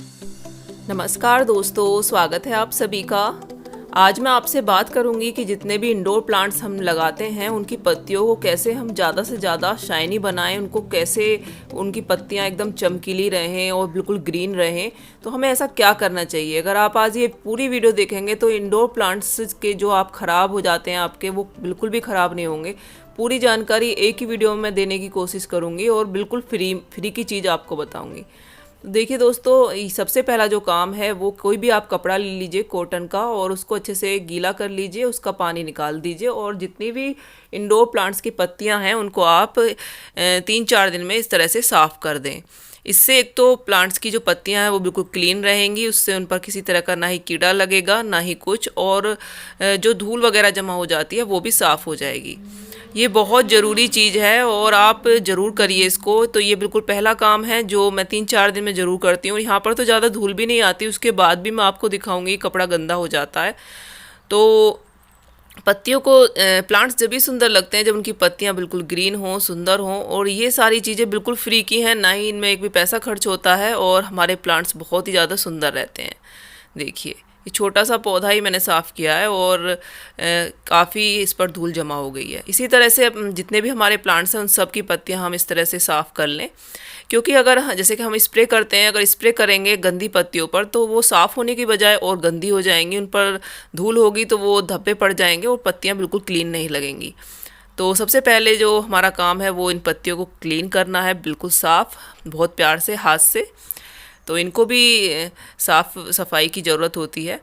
नमस्कार दोस्तों, स्वागत है आप सभी का। आज मैं आपसे बात करूंगी कि जितने भी इंडोर प्लांट्स हम लगाते हैं उनकी पत्तियों को कैसे हम ज़्यादा से ज़्यादा शाइनी बनाएं, उनको कैसे उनकी पत्तियां एकदम चमकीली रहें और बिल्कुल ग्रीन रहें। तो हमें ऐसा क्या करना चाहिए? अगर आप आज ये पूरी वीडियो देखेंगे तो इंडोर प्लांट्स के जो आप ख़राब हो जाते हैं आपके, वो बिल्कुल भी ख़राब नहीं होंगे। पूरी जानकारी एक ही वीडियो में देने की कोशिश करूँगी और बिल्कुल फ्री की चीज़ आपको बताऊँगी। देखिए दोस्तों, सबसे पहला जो काम है वो कोई भी आप कपड़ा ले लीजिए कॉटन का और उसको अच्छे से गीला कर लीजिए, उसका पानी निकाल दीजिए और जितनी भी इंडोर प्लांट्स की पत्तियां हैं उनको आप 3-4 दिन में इस तरह से साफ़ कर दें। इससे एक तो प्लांट्स की जो पत्तियां हैं वो बिल्कुल क्लीन रहेंगी, उससे उन पर किसी तरह का ना ही कीड़ा लगेगा ना ही कुछ, और जो धूल वगैरह जमा हो जाती है वो भी साफ़ हो जाएगी। ये बहुत ज़रूरी चीज़ है और आप ज़रूर करिए इसको। तो ये बिल्कुल पहला काम है जो मैं 3-4 दिन में ज़रूर करती हूँ। यहाँ पर तो ज़्यादा धूल भी नहीं आती, उसके बाद भी मैं आपको दिखाऊंगी कपड़ा गंदा हो जाता है। तो पत्तियों को प्लांट्स जब भी सुंदर लगते हैं जब उनकी पत्तियां बिल्कुल ग्रीन हों, सुंदर हों, और ये सारी चीज़ें बिल्कुल फ्री की हैं, ना ही इनमें एक भी पैसा खर्च होता है और हमारे प्लांट्स बहुत ही ज़्यादा सुंदर रहते हैं। देखिए, ये छोटा सा पौधा ही मैंने साफ़ किया है और काफ़ी इस पर धूल जमा हो गई है। इसी तरह से जितने भी हमारे प्लांट्स हैं उन सब की पत्तियां हम इस तरह से साफ़ कर लें, क्योंकि अगर जैसे कि हम स्प्रे करते हैं, अगर स्प्रे करेंगे गंदी पत्तियों पर तो वो साफ़ होने की बजाय और गंदी हो जाएंगी, उन पर धूल होगी तो वो धब्बे पड़ जाएंगे और पत्तियां बिल्कुल क्लीन नहीं लगेंगी। तो सबसे पहले जो हमारा काम है वो इन पत्तियों को क्लीन करना है, बिल्कुल साफ़, बहुत प्यार से हाथ से। तो इनको भी साफ सफाई की ज़रूरत होती है।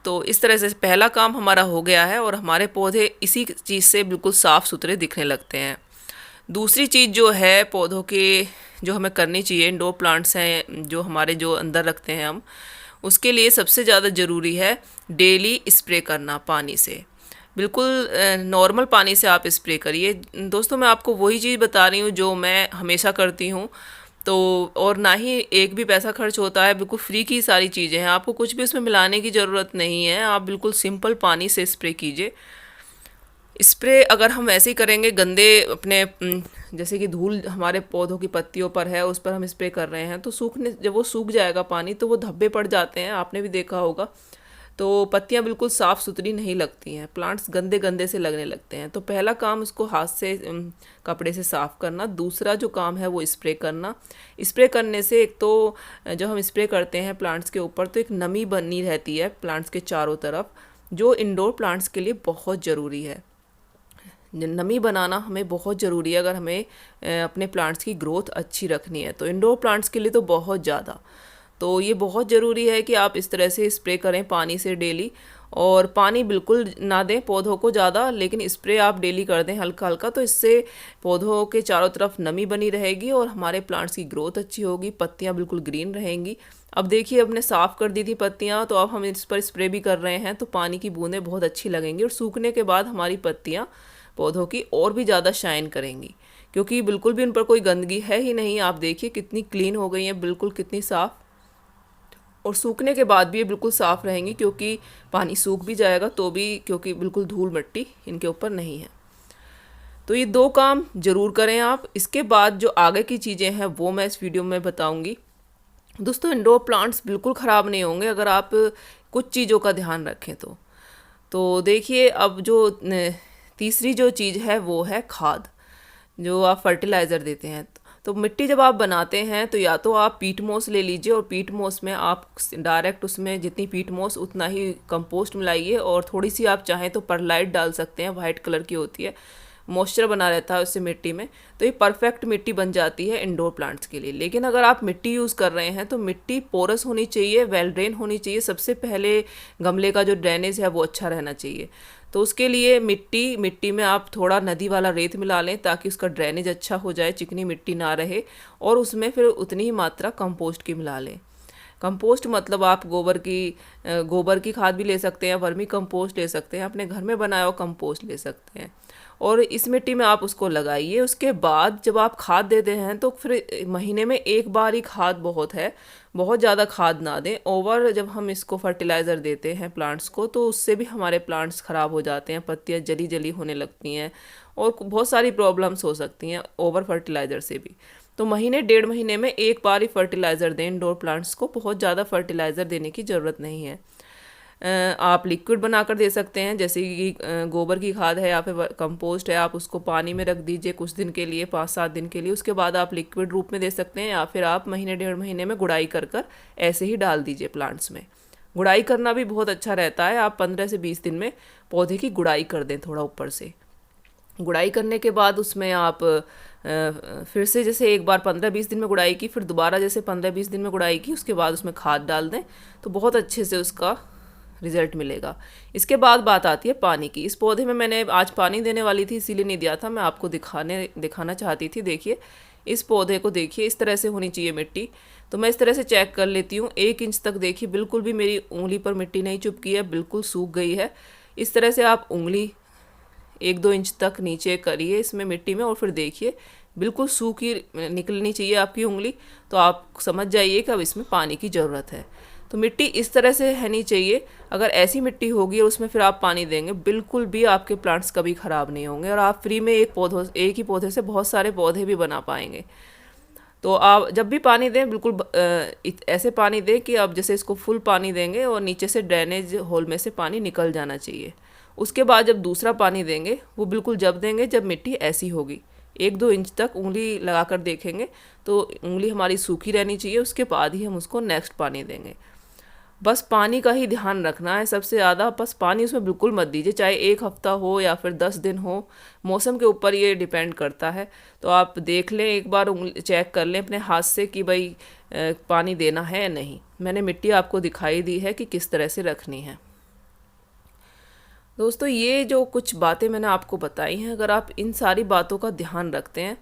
तो इस तरह से पहला काम हमारा हो गया है और हमारे पौधे इसी चीज़ से बिल्कुल साफ़ सुथरे दिखने लगते हैं। दूसरी चीज़ जो है पौधों के जो हमें करनी चाहिए, इंडोर प्लांट्स हैं जो हमारे जो अंदर रखते हैं हम, उसके लिए सबसे ज़्यादा ज़रूरी है डेली स्प्रे करना पानी से। बिल्कुल नॉर्मल पानी से आप स्प्रे करिए। दोस्तों, मैं आपको वही चीज़ बता रही हूँ जो मैं हमेशा करती हूँ। तो और ना ही एक भी पैसा खर्च होता है, बिल्कुल फ्री की सारी चीज़ें हैं, आपको कुछ भी उसमें मिलाने की ज़रूरत नहीं है। आप बिल्कुल सिंपल पानी से स्प्रे कीजिए। स्प्रे अगर हम ऐसे ही करेंगे गंदे अपने जैसे कि धूल हमारे पौधों की पत्तियों पर है उस पर हम स्प्रे कर रहे हैं, तो सूखने जब वो सूख जाएगा पानी तो वो धब्बे पड़ जाते हैं, आपने भी देखा होगा। तो पत्तियां बिल्कुल साफ़ सुथरी नहीं लगती हैं, प्लांट्स गंदे गंदे से लगने लगते हैं। तो पहला काम उसको हाथ से कपड़े से साफ़ करना। दूसरा जो काम है वो स्प्रे करना। स्प्रे करने से एक तो जब हम स्प्रे करते हैं प्लांट्स के ऊपर तो एक नमी बनी रहती है प्लांट्स के चारों तरफ, जो इंडोर प्लांट्स के लिए बहुत ज़रूरी है। नमी बनाना हमें बहुत ज़रूरी है अगर हमें अपने प्लांट्स की ग्रोथ अच्छी रखनी है, तो इंडोर प्लांट्स के लिए तो बहुत ज़्यादा। तो ये बहुत ज़रूरी है कि आप इस तरह से स्प्रे करें पानी से डेली, और पानी बिल्कुल ना दें पौधों को ज़्यादा, लेकिन स्प्रे आप डेली कर दें हल्का हल्का। तो इससे पौधों के चारों तरफ नमी बनी रहेगी और हमारे प्लांट्स की ग्रोथ अच्छी होगी, पत्तियाँ बिल्कुल ग्रीन रहेंगी। अब देखिए, हमने साफ़ कर दी थी पत्तियाँ, तो अब हम इस पर स्प्रे भी कर रहे हैं तो पानी की बूंदें बहुत अच्छी लगेंगी और सूखने के बाद हमारी पत्तियाँ पौधों की और भी ज़्यादा शाइन करेंगी, क्योंकि बिल्कुल भी उन पर कोई गंदगी है ही नहीं। आप देखिए कितनी क्लीन हो गई हैं, बिल्कुल कितनी साफ़, और सूखने के बाद भी ये बिल्कुल साफ़ रहेंगी, क्योंकि पानी सूख भी जाएगा तो भी, क्योंकि बिल्कुल धूल मिट्टी इनके ऊपर नहीं है। तो ये 2 काम ज़रूर करें आप। इसके बाद जो आगे की चीज़ें हैं वो मैं इस वीडियो में बताऊँगी। दोस्तों, इंडोर प्लांट्स बिल्कुल ख़राब नहीं होंगे अगर आप कुछ चीज़ों का ध्यान रखें तो देखिए, अब जो तीसरी जो चीज़ है वो है खाद, जो आप फर्टिलाइज़र देते हैं। तो मिट्टी जब आप बनाते हैं तो या तो आप पीट मोस ले लीजिए और पीट मोस में आप डायरेक्ट उसमें जितनी पीट मोस उतना ही कंपोस्ट मिलाइए, और थोड़ी सी आप चाहें तो परलाइट डाल सकते हैं, वाइट कलर की होती है, मॉइस्चर बना रहता है उससे मिट्टी में। तो ये परफेक्ट मिट्टी बन जाती है इंडोर प्लांट्स के लिए। लेकिन अगर आप मिट्टी यूज़ कर रहे हैं तो मिट्टी पोरस होनी चाहिए, वेल ड्रेन होनी चाहिए। सबसे पहले गमले का जो ड्रेनेज है वो अच्छा रहना चाहिए। तो उसके लिए मिट्टी में आप थोड़ा नदी वाला रेत मिला लें ताकि उसका ड्रेनेज अच्छा हो जाए, चिकनी मिट्टी ना रहे, और उसमें फिर उतनी ही मात्रा कंपोस्ट की मिला लें। कंपोस्ट मतलब आप गोबर की खाद भी ले सकते हैं, वर्मी कंपोस्ट ले सकते हैं, अपने घर में बनाया हुआ कंपोस्ट ले सकते हैं, और इस मिट्टी में आप उसको लगाइए। उसके बाद जब आप खाद देते हैं तो फिर महीने में एक बार ही खाद बहुत है, बहुत ज़्यादा खाद ना दें। ओवर जब हम इसको फर्टिलाइज़र देते हैं प्लांट्स को तो उससे भी हमारे प्लांट्स ख़राब हो जाते हैं, पत्तियाँ जली जली होने लगती हैं और बहुत सारी प्रॉब्लम्स हो सकती हैं ओवर फर्टिलाइज़र से भी। तो महीने 1.5 महीने में एक बार ही फर्टिलाइज़र दें इंडोर प्लांट्स को, बहुत ज़्यादा फर्टिलाइज़र देने की ज़रूरत नहीं है। आप लिक्विड बनाकर दे सकते हैं, जैसे कि गोबर की खाद है या फिर कंपोस्ट है, आप उसको पानी में रख दीजिए कुछ दिन के लिए, 5-7 दिन के लिए, उसके बाद आप लिक्विड रूप में दे सकते हैं, या फिर आप महीने 1.5 महीने में गुड़ाई कर कर ऐसे ही डाल दीजिए प्लांट्स में। गुड़ाई करना भी बहुत अच्छा रहता है, आप 15 से 20 दिन में पौधे की गुड़ाई कर दें थोड़ा ऊपर से। गुड़ाई करने के बाद उसमें आप फिर से जैसे एक बार 15-20 दिन में गुड़ाई की, फिर दोबारा जैसे 15-20 दिन में गुड़ाई की, उसके बाद उसमें खाद डाल दें तो बहुत अच्छे से उसका रिजल्ट मिलेगा। इसके बाद बात आती है पानी की। इस पौधे में मैंने आज पानी देने वाली थी इसीलिए नहीं दिया था, मैं आपको दिखाना चाहती थी। देखिए इस पौधे को, देखिए इस तरह से होनी चाहिए मिट्टी। तो मैं इस तरह से चेक कर लेती हूँ, 1 इंच तक देखिए बिल्कुल भी मेरी उंगली पर मिट्टी नहीं चुपकी है, बिल्कुल सूख गई है। इस तरह से आप उंगली 1-2 इंच तक नीचे करिए इसमें मिट्टी में, और फिर देखिए बिल्कुल सूखी निकलनी चाहिए आपकी उंगली, तो आप समझ जाइए कि अब इसमें पानी की ज़रूरत है। तो मिट्टी इस तरह से रहनी चाहिए। अगर ऐसी मिट्टी होगी और उसमें फिर आप पानी देंगे, बिल्कुल भी आपके प्लांट्स कभी ख़राब नहीं होंगे, और आप फ्री में एक ही पौधे से बहुत सारे पौधे भी बना पाएंगे। तो आप जब भी पानी दें बिल्कुल ऐसे पानी दें कि आप जैसे इसको फुल पानी देंगे और नीचे से ड्रेनेज होल में से पानी निकल जाना चाहिए। उसके बाद जब दूसरा पानी देंगे वो बिल्कुल जब देंगे जब मिट्टी ऐसी होगी, 1-2 इंच तक उंगली लगाकर देखेंगे तो उंगली हमारी सूखी रहनी चाहिए, उसके बाद ही हम उसको नेक्स्ट पानी देंगे। बस पानी का ही ध्यान रखना है सबसे ज़्यादा, बस पानी उसमें बिल्कुल मत दीजिए, चाहे 1 हफ्ता हो या फिर 10 दिन हो, मौसम के ऊपर ये डिपेंड करता है। तो आप देख लें एक बार, उंगली चेक कर लें अपने हाथ से कि भाई पानी देना है या नहीं। मैंने मिट्टी आपको दिखाई दी है कि किस तरह से रखनी है। दोस्तों ये जो कुछ बातें मैंने आपको बताई हैं, अगर आप इन सारी बातों का ध्यान रखते हैं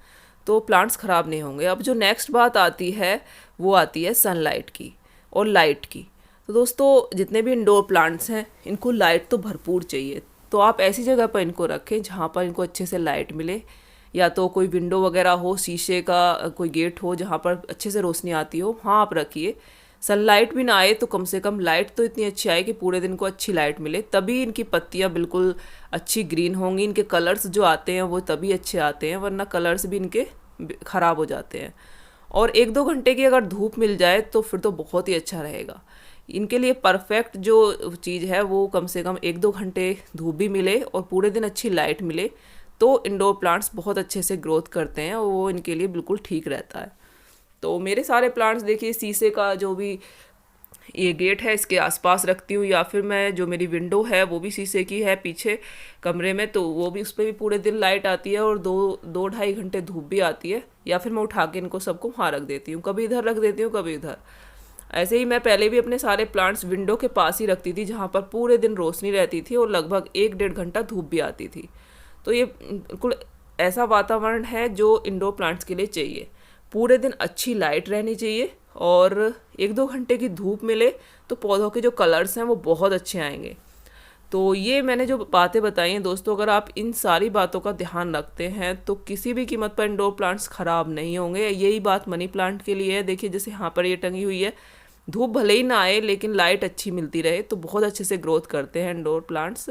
तो प्लांट्स ख़राब नहीं होंगे। अब जो नेक्स्ट बात आती है वो आती है सनलाइट की और लाइट की। तो दोस्तों जितने भी इंडोर प्लांट्स हैं इनको लाइट तो भरपूर चाहिए, तो आप ऐसी जगह पर इनको रखें जहाँ पर इनको अच्छे से लाइट मिले, या तो कोई विंडो वगैरह हो, शीशे का कोई गेट हो जहाँ पर अच्छे से रोशनी आती हो, वहाँ आप रखिए। सनलाइट भी ना आए तो कम से कम लाइट तो इतनी अच्छी आए कि पूरे दिन को अच्छी लाइट मिले, तभी इनकी पत्तियाँ बिल्कुल अच्छी ग्रीन होंगी। इनके कलर्स जो आते हैं वो तभी अच्छे आते हैं, वरना कलर्स भी इनके ख़राब हो जाते हैं। और 1-2 घंटे की अगर धूप मिल जाए तो फिर तो बहुत ही अच्छा रहेगा। इनके लिए परफेक्ट जो चीज़ है वो कम से कम 1-2 घंटे धूप भी मिले और पूरे दिन अच्छी लाइट मिले, तो इंडोर प्लांट्स बहुत अच्छे से ग्रोथ करते हैं और वो इनके लिए बिल्कुल ठीक रहता है। तो मेरे सारे प्लांट्स देखिए शीशे का जो भी ये गेट है इसके आसपास रखती हूँ, या फिर मैं जो मेरी विंडो है वो भी शीशे की है पीछे कमरे में, तो वो भी, उस पर भी पूरे दिन लाइट आती है और 2-2.5 घंटे धूप भी आती है। या फिर मैं उठा के इनको सबको वहाँ रख देती हूँ, कभी इधर रख देती हूँ कभी इधर। ऐसे ही मैं पहले भी अपने सारे प्लांट्स विंडो के पास ही रखती थी जहाँ पर पूरे दिन रोशनी रहती थी और लगभग 1-1.5 घंटा धूप भी आती थी। तो ये बिल्कुल ऐसा वातावरण है जो इंडोर प्लांट्स के लिए चाहिए। पूरे दिन अच्छी लाइट रहनी चाहिए और 1-2 घंटे की धूप मिले तो पौधों के जो कलर्स हैं वो बहुत अच्छे आएंगे। तो ये मैंने जो बातें बताई हैं दोस्तों, अगर आप इन सारी बातों का ध्यान रखते हैं तो किसी भी कीमत पर इंडोर प्लांट्स ख़राब नहीं होंगे। यही बात मनी प्लांट के लिए है। देखिए जैसे यहाँ पर ये टंगी हुई है, धूप भले ही ना आए लेकिन लाइट अच्छी मिलती रहे तो बहुत अच्छे से ग्रोथ करते हैं इंडोर प्लांट्स।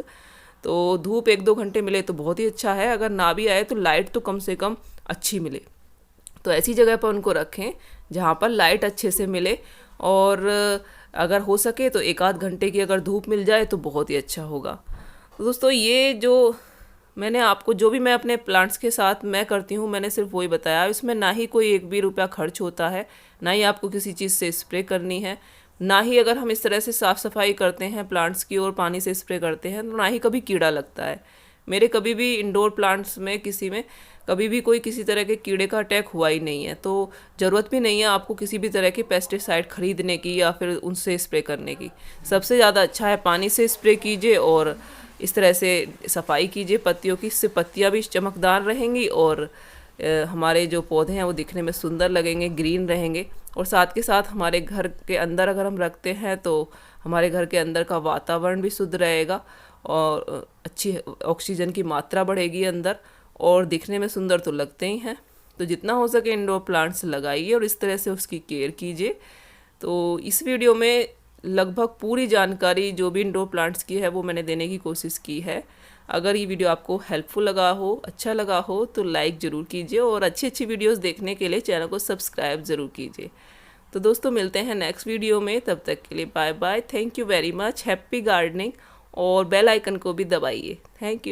तो धूप 1-2 घंटे मिले तो बहुत ही अच्छा है, अगर ना भी आए तो लाइट तो कम से कम अच्छी मिले। तो ऐसी जगह पर उनको रखें जहाँ पर लाइट अच्छे से मिले, और अगर हो सके तो 1-8 घंटे की अगर धूप मिल जाए तो बहुत ही अच्छा होगा। तो दोस्तों ये जो मैंने आपको, जो भी मैं अपने प्लांट्स के साथ मैं करती हूँ, मैंने सिर्फ वही बताया। इसमें ना ही कोई 1 भी रुपया खर्च होता है, ना ही आपको किसी चीज़ से स्प्रे करनी है, ना ही अगर हम इस तरह से साफ़ सफाई करते हैं प्लांट्स की और पानी से स्प्रे करते हैं तो ना ही कभी कीड़ा लगता है। मेरे कभी भी इंडोर प्लांट्स में किसी में कभी भी कोई किसी तरह के कीड़े का अटैक हुआ ही नहीं है। तो ज़रूरत भी नहीं है आपको किसी भी तरह के पेस्टिसाइड खरीदने की या फिर उनसे स्प्रे करने की। सबसे ज़्यादा अच्छा है पानी से स्प्रे कीजिए और इस तरह से सफाई कीजिए पत्तियों की, इससे पत्तियाँ भी चमकदार रहेंगी और हमारे जो पौधे हैं वो दिखने में सुंदर लगेंगे, ग्रीन रहेंगे। और साथ के साथ हमारे घर के अंदर अगर हम रखते हैं तो हमारे घर के अंदर का वातावरण भी शुद्ध रहेगा और अच्छी ऑक्सीजन की मात्रा बढ़ेगी अंदर, और दिखने में सुंदर तो लगते ही हैं। तो जितना हो सके इंडोर प्लांट्स लगाइए और इस तरह से उसकी केयर कीजिए। तो इस वीडियो में लगभग पूरी जानकारी जो भी इंडोर प्लांट्स की है वो मैंने देने की कोशिश की है। अगर ये वीडियो आपको हेल्पफुल लगा हो, अच्छा लगा हो तो लाइक ज़रूर कीजिए और अच्छी अच्छी वीडियोस देखने के लिए चैनल को सब्सक्राइब ज़रूर कीजिए। तो दोस्तों मिलते हैं नेक्स्ट वीडियो में, तब तक के लिए bye bye. Thank you very much, happy gardening और बेल आइकन को भी दबाइए। Thank you.